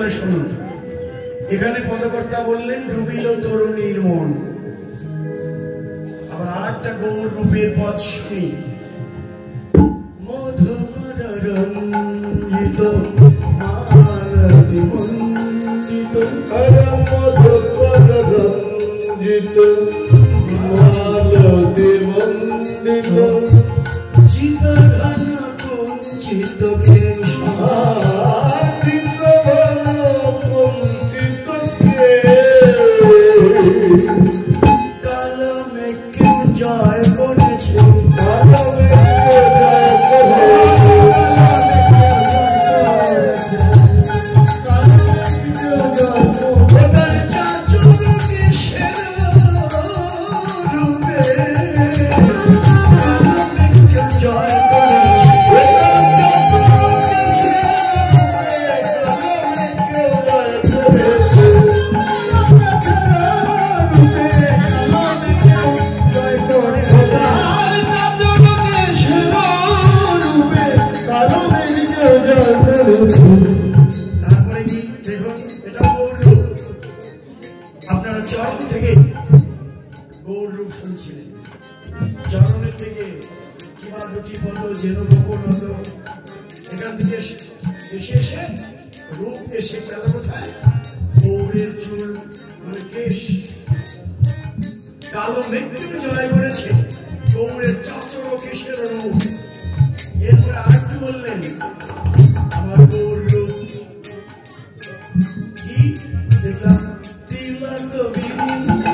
করে শুনুন। এখানে পদকর্তা বললেন ডুবিল তরুণীর মন। আবার আর একটা গৌর রূপের পদ শুনি। মধুকর রঞ্জিত মালতি মন্ডিত মধুকর রঞ্জিত মালতি মন্ডিত চিত ঘন কুঞ্চিত কেশ চিত ঘন কুঞ্চিত কেশ কালো মেঘকে জয় করেছে কালো মেঘকে জয় করেছে কালো মেঘকে জয় করেছে চাচুর কিসের রূপে কালো মেঘকে জয় তারপরে কি দেখুন, এটা গৌর রূপ। আপনারা চরণ থেকে গৌর রূপ শুনছিলেন, চরণের থেকে কিংবা দুটি পদ যেন বকুল হতো, এখান থেকে এসে এসে রূপ এসে গেল কোথায়? গৌরের চুল মানে কেশ কালো মেঘকে জয় করেছে, গৌরের চাচর কেশের রূপ। এরপরে আর কি বললেন? আমার গৌর রূপ কি দেখলাম? তিলক বিন্দু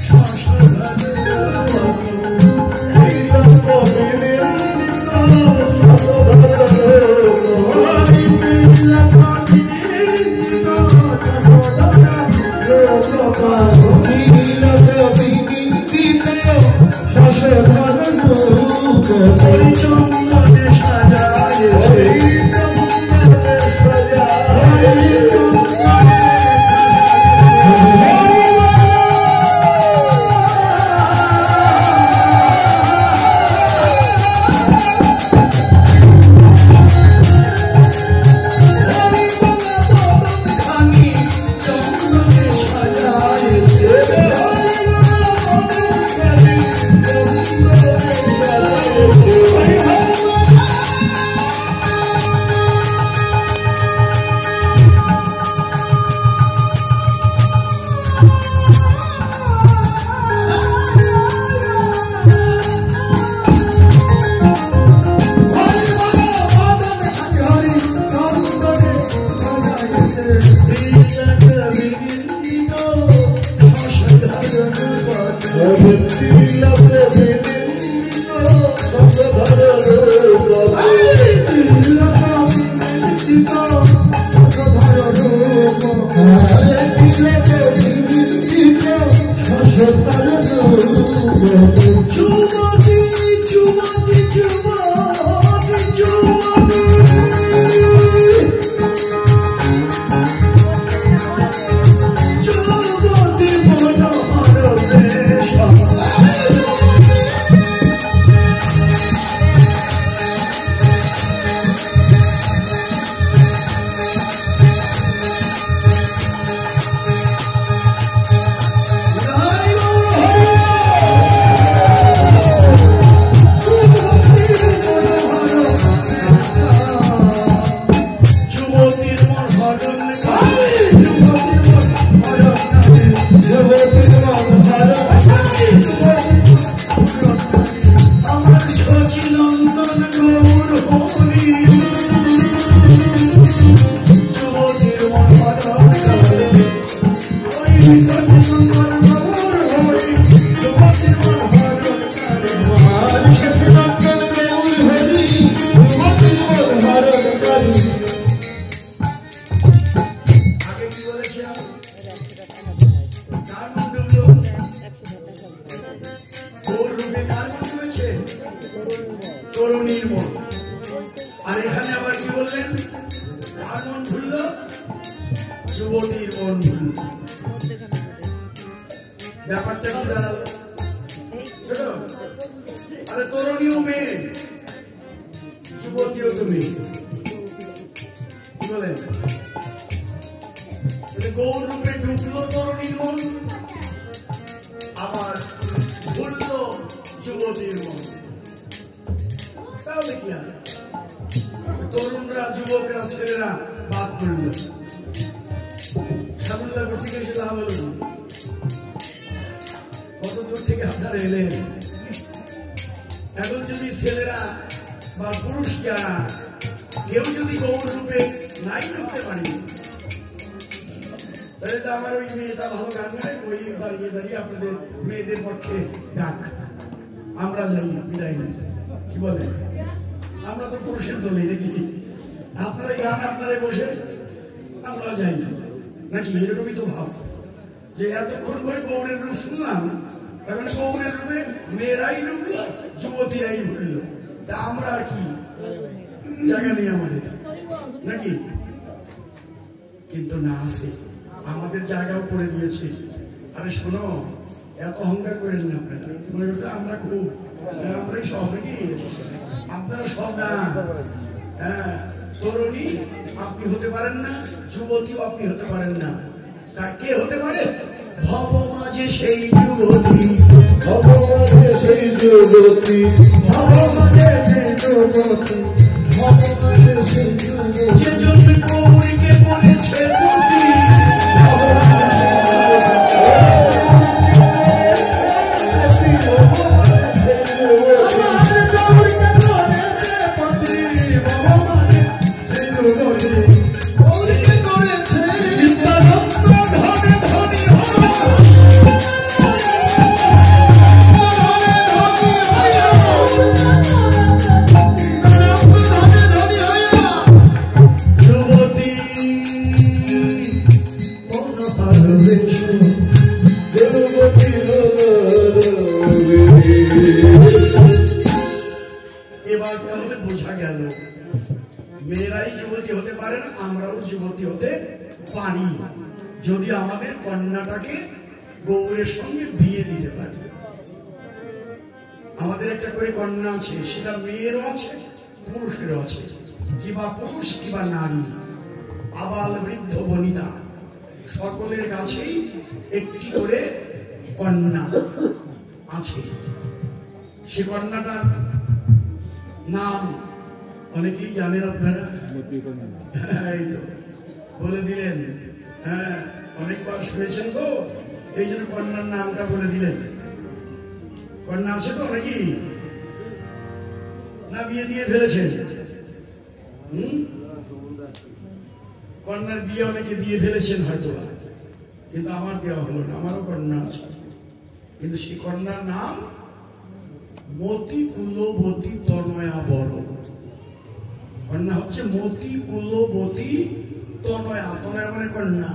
শশধর তিলক বিন্দু শশধর তিলক বিন্দু শশধর চন্দনে সাজায়েছে তরুণীর মন। আর এখানে আবার কি বললেন? কার মন ভুলল? যুবতীর মন ভুলল। ব্যাপারটা কি দাঁড়ালো? আরে তরুণীও মেয়ে, যুবতীও তো মেয়ে, কি বলেন? গৌর রূপে ঢুকলো তরুণীর মন, আবার ভুললো যুবতীর মন। তাহলে কি আছে, তরুণরা যুবকরা ছেলেরা বাদ করল, সাবুল্লা করতে গিয়ে সে লাভ হলো। কত দূর থেকে আপনারা এলেন। এখন যদি ছেলেরা বা পুরুষ যারা কেউ যদি গৌর রূপে নাই করতে পারি, তাহলে তো আমার ওই মেয়েটা ভালো গান গায়, ওই দাঁড়িয়ে দাঁড়িয়ে আপনাদের মেয়েদের পক্ষে ডাক, আমরা যাই, বিদায় নেই। কি বলে, আমরা তো পুরুষের দলই নাকি, আপনারাই গান আপনারাই বসে, আমরা যাই নাকি, এরকমই তো ভাব। যে এতক্ষণ করে গৌরের রূপ শুনলাম, এখন গৌরের রূপে মেয়েরাই ডুবল, যুবতীরাই ভুলল, তা আমরা আর কি জায়গা নেই আমাদের নাকি। কিন্তু না আছে, আমাদের জায়গাও করে দিয়েছে। আরে শোনো, এত অহংকার করেন না আপনারা, মনে করছে আমরা খুব, আমরাই সব নাকি, আপনারা সব না। হ্যাঁ, তরুণী আপনি হতে পারেন না, যুবতীও আপনি হতে পারেন না, তা কে হতে পারে? ভব মাঝে সেই যুবতী, ভব মাঝে সেই যুবতী, ভব মাঝে সেই যুবতী, ভব মাঝে সেই যুবতী, যে জন্য গৌরীকে পড়েছে পুঁতি। এবার তাহলে বোঝা গেল মেয়েরাই যুবতী হতে পারে না, আমরাও যুবতী হতে পারি যদি আমাদের কন্যাটাকে গৌরের সঙ্গে বিয়ে দিতে পারি। আমাদের একটা করে কন্যা আছে, সেটা মেয়েরও আছে পুরুষেরও আছে, কিবা পুরুষ কিবা নারী, আবাল বৃদ্ধ বনিতা সকলের কাছেই একটি করে কন্যা আছে। সে কন্যাটার নাম অনেকেই জানেন আপনারা, এই তো বলে দিলেন। হ্যাঁ, অনেকবার শুনেছেন তো, এই জন্য কন্যার নামটা বলে দিলেন। কন্যা আছে তো নাকি, না বিয়ে দিয়ে ফেলেছেন? কন্যার বিয়ে অনেকে দিয়ে ফেলেছেন হয়তো, কিন্তু আমার দেওয়া হলো না। আমারও কন্যা আছে, কিন্তু সেই কন্যার নাম মতি কুলবতী তনয়া বড়। কন্যা হচ্ছে মতি কুলবতী তনয়া, তনয়া মানে কন্যা।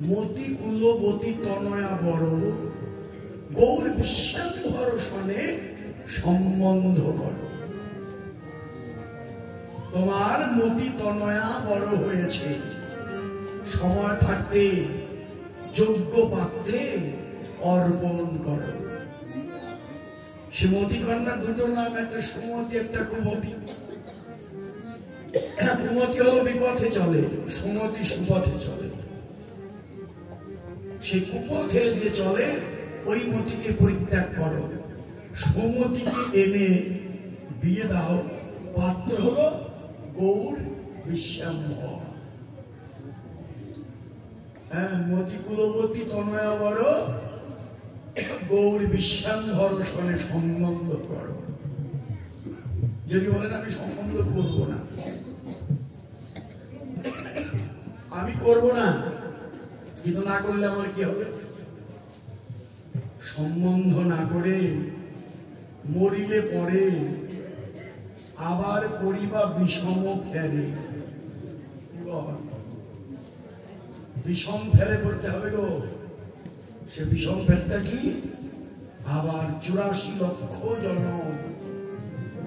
মতি কুলবতী তনয়া বড়, গৌর বিশ্বাম্বর সনে সম্বন্ধ করো। তোমার মতি তনয়া বড় হয়েছে, সময় থাকতে যোগ্য পাত্রে অর্পণ করো। সে মতি কন্যার দুটো নাম, একটা সুমতি একটা কুমতি। কুমতি হলো বিপথে চলে, সুমতি সুপথে চলে। সেই কুপথে যে চলে ওই মতিকে পরিত্যাগ করো, সুমতিকে এনে বিয়ে দাও। পাত্র হলো গৌর বিশ্বাম্বর। হ্যাঁ, মতি কুলবতী তনয়া বড়, গৌর বিশ্বাম্বর সনে সম্বন্ধ করো। যদি বলেন আমি সম্বন্ধ করব না, আমি করব না, কিন্তু না করলে আমার কি হবে? সম্বন্ধ না করে মরিলে পরে আবার পরিবা বিষম ফেরে। বিষম ফেরে করতে হবে গো। সে বিষম ফেরটা কি? আবার 84 লক্ষ জনম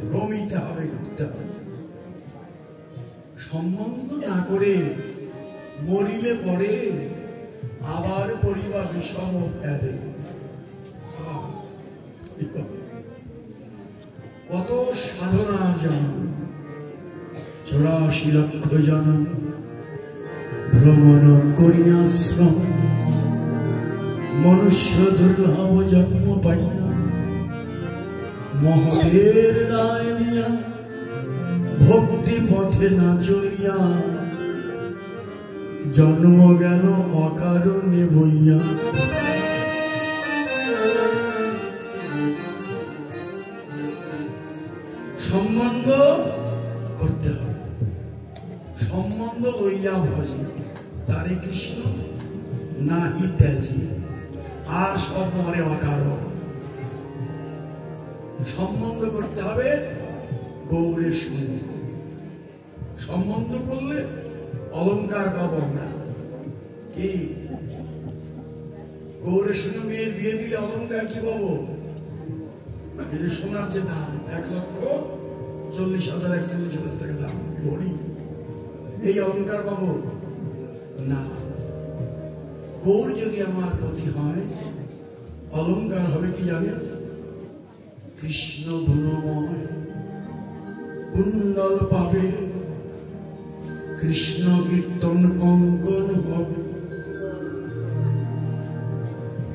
ভ্রমিতে হবে, ঘুরতে হবে। সম্বন্ধ না করে মরিলে পরে আবার পরিবা বিষম ফেরে। কত সাধনার জন্ম, 84 লক্ষ জন্ম ভ্রমণ করিয়াশ্রম মনুষ্য দুর্লভ জন্ম পাইয়া মহলের দায় নিয়া ভক্তি পথে না চলিয়া জন্ম গেল অকারণে বইয়া। সম্বন্ধ করতে হবে, সম্বন্ধ লইয়া ভজি তারে কৃষ্ণ নাহি ত্যাজি, আর সব মরে অকারণ। সম্বন্ধ করতে হবে গৌরের সঙ্গে। সম্বন্ধ করলে অলংকার পাবো না। কি গৌরের সঙ্গে মেয়ের বিয়ে দিলে অলংকার কি পাবো? সোনার যে দাম 1,40,000 টাকা দাম বড়ি, এই অলংকার পাবো না। গৌর যদি আমার প্রতি হয়, অলংকার হবে কি জানেন? কৃষ্ণ গুণময় কুণ্ডল পাবে, কৃষ্ণ কীর্তন কঙ্কন হবে।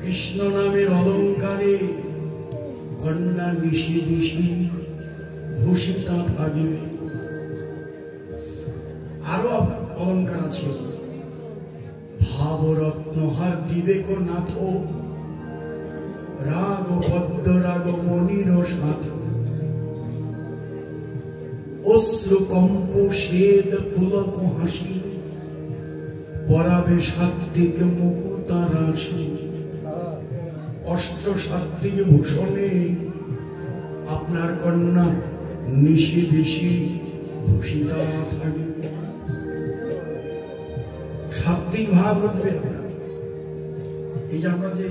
কৃষ্ণ নামের অলংকারে কন্যা নিশি দিশি ভূষিতা থাকবে। আরো অলংকার আছে, ভাবরত্নহার বিবেক নাথ, রাগ পদ্ম রাগ মনির সাথ, অশ্রু কম্প শ্বেদ পুলক হাসি, পরাবে সাত্বিক মুকুতা রাশি। অষ্ট সাত্বিক ভূষণে আপনার কন্যা নিশি দিশি ভূষিতা থাকবে। সাত্বিক ভাব উঠবে। এই যে আমরা যে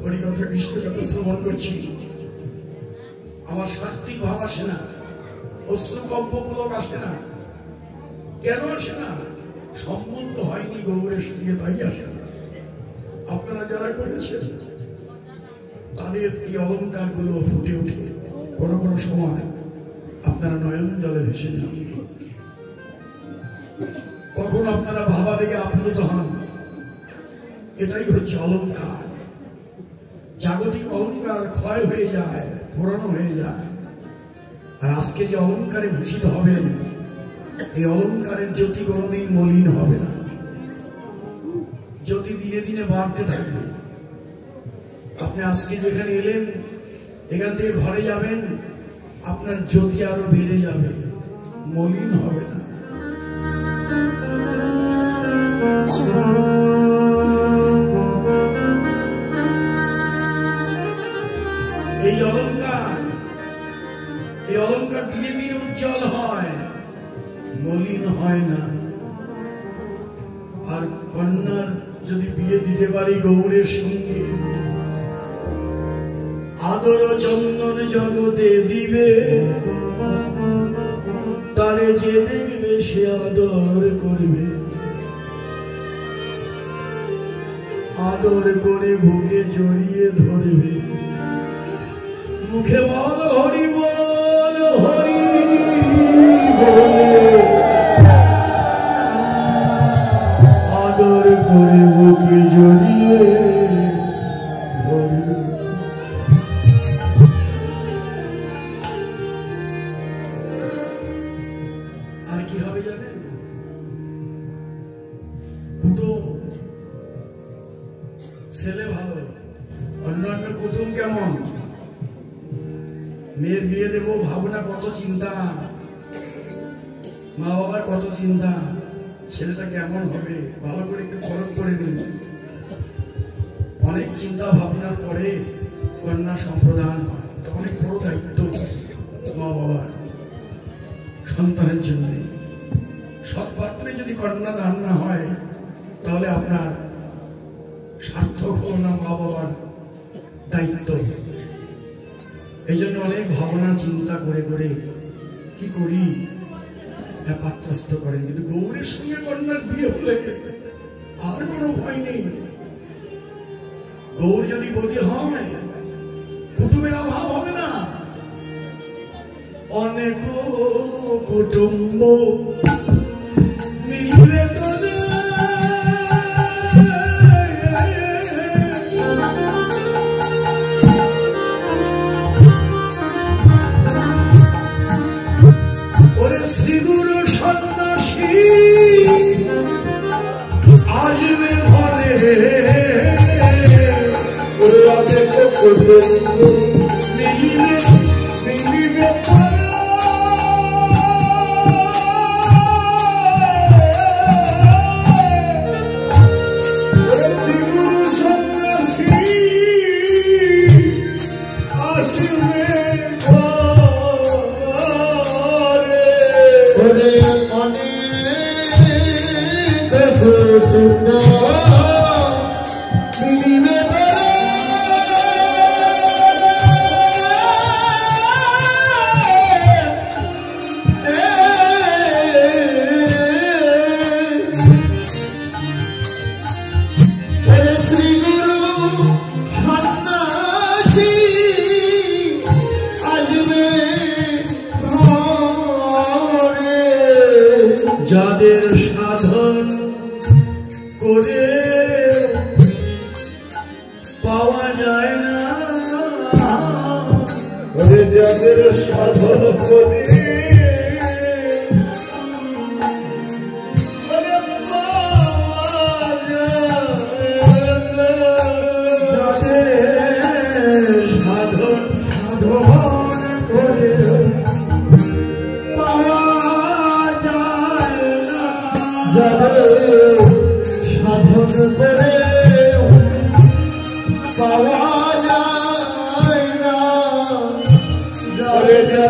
হরিকথা কৃষ্ণ কথা শ্রবণ করছি, আমার সাত্বিক ভাব আসে না, অশ্রুকম্প পুলক আসে না। কেন আসে না? সম্বন্ধ হয়নি গৌরের সঙ্গে, তাই আসে না। আপনারা যারা করেছেন তাদের এই অলংকার গুলো ফুটে উঠে কোন কোন সময় আপনারা নয়ন জলে ভেসে যান। কখন আপনারা ভাবাবেগে আপ্লুত হন। এটাই হচ্ছে অলংকার। জাগতিক অলংকার ক্ষয় হয়ে যায়, পুরানো হয়ে যায়। আর আজকে যে অলংকারে ভূষিত হবেন, এই অলংকারের জ্যোতি কোনদিন মলিন হবে না। জ্যোতি দিনে দিনে বাড়তে থাকবে। আপনি আজকে যেখানে এলেন, এখান থেকে ঘরে যাবেন, আপনার জ্যোতি আরো বেড়ে যাবে, মলিন হবে না। এই অলংকার দিনে দিনে উজ্জ্বল হয়, মলিন হয় না। আর কন্যার যদি বিয়ে দিতে পারি গৌরের সঙ্গে, আদর চন্দন জগতে দিবে, তারে যে দেখবে সে আদর করবে। আদর করে বুকে জড়িয়ে ধরবে, মুখে বল হরি বল হরি বলে, আদর করে বুকে জড়িয়ে ধরবে। আর কি হবে জানেন? কুটুম ছেলে ভালো, অন্যান্য কুটুম কেমন? মেয়ের বিয়ে দেবো ভাবনা, কত চিন্তা, মা বাবার কত চিন্তা, ছেলেটা কেমন হবে, ভালো করে একটু খরচ করে নিন। অনেক চিন্তা ভাবনার পরে কন্যা সম্প্রদান হয়। এটা অনেক বড় দায়িত্ব মা বাবার সন্তানের জন্য। সৎ পাত্রে যদি কন্যা দান না হয়, তাহলে আপনার সার্থক হল না মা বাবার দায়িত্ব। এই জন্য অনেক ভাবনা চিন্তা করে করে কি করি, পাত্রস্থ করেন। কিন্তু গৌরের সঙ্গে কন্যার বিয়ে হলে আর কোনো ভয় নেই। গৌর যদি বলি হয়, কুটুমের অভাব হবে না। অনেক কুটুম্ব মিললে তোরে যাদের সাধন করে পাওয়া যায় না, যাদের সাধন করে সাধন করে পাওয়া যায় না, যারে যারে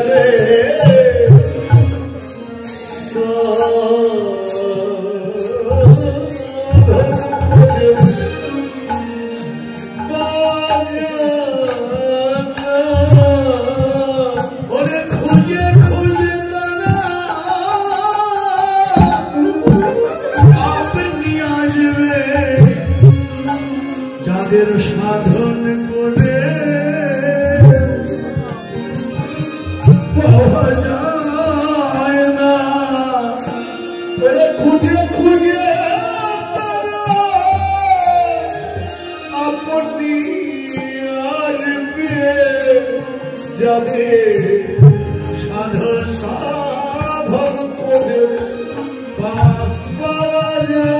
যাদের সাধন করে পাওয়া যায় না, খুঁজে খুঁজে আপনি আসবে, যাদের সাধন সাধন করে পাওয়া যায়।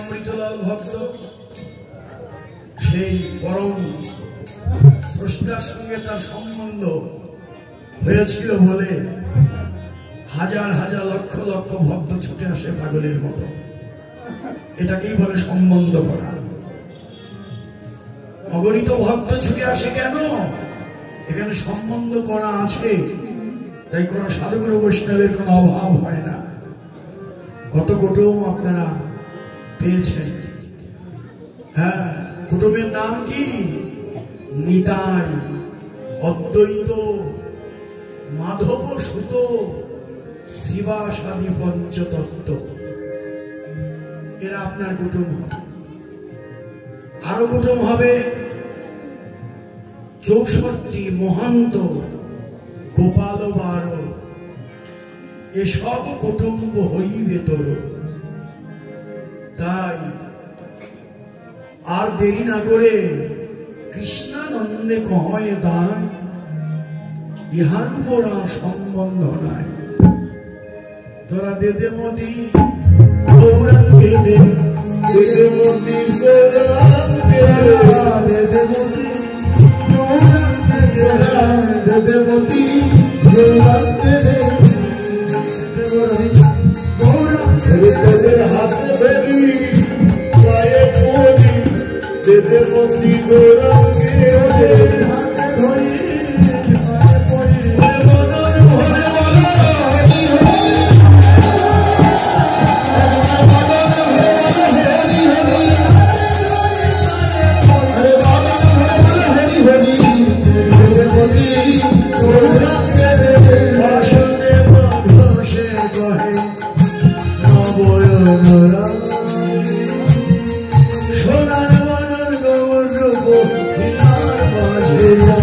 অমৃতলাল ভক্ত সেই পরম স্রষ্টার সঙ্গে তার সম্বন্ধ হয়েছিল বলে হাজার হাজার লক্ষ লক্ষ ভক্ত ছুটে আসে পাগলের মতো। এটাকেই বলে সম্বন্ধ করা। অগণিত ভক্ত ছুটে আসে কেন? এখানে সম্বন্ধ করা আছে, তাই কোন সাধুগুরু বৈষ্ণবের কোন অভাব হয় না। কত কুটুম আপনারা পেয়েছেন। হ্যাঁ, কুটুমের নাম কি? নিতাই, অদ্বৈত, মাধব সুত, শিবাসাদি পঞ্চতত্ত্ব, এরা আপনার কুটুম হবে। আরো কুটুম হবে 64 মহান্ত, গোপাল 12, এসব কুটুম্ব হইবে তোর। তাই আর দেরি না করে কৃষ্ণানন্দে কয় দান, ইহার উপর আর সম্বন্ধ নাই। তোরা দেদে মতি গৌরাঙ্গে দে, দেদে মতি গৌরাঙ্গে দে, দেদে মতি গৌরাঙ্গে দে, দেদে মতি গৌরাঙ্গে দে, তোদের হাতে ধরি পায়ে পড়ি, দেদে মতি গৌরাঙ্গে দে, হাতে ধরি পায়ে পড়ি, মনন ভরে বলো হরি হরি, মনন ভরে বলো হরি হরি, আরে মনন ভরে বলো হরি হরি, দেদে মতি গৌরাঙ্গে Hare